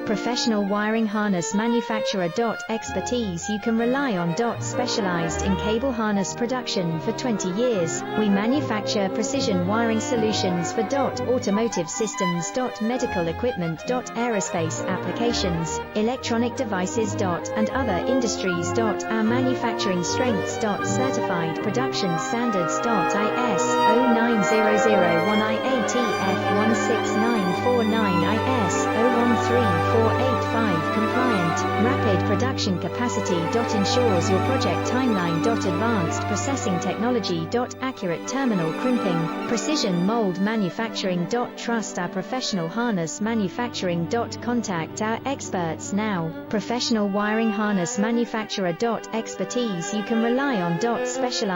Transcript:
Professional wiring harness manufacturer. Expertise you can rely on. Specialized in cable harness production for 20 years. We manufacture precision wiring solutions for automotive systems. Medical equipment. Aerospace applications, electronic devices. And other industries. Our manufacturing strengths. Certified production standards. ISO 9001 IATF 16949 ISO 13485 compliant. Rapid production capacity. Ensures your project timeline. Advanced processing technology. Accurate terminal crimping. Precision mold manufacturing. Trust our professional harness manufacturing. Contact our experts now. Professional wiring harness manufacturer. Expertise you can rely on. Specialized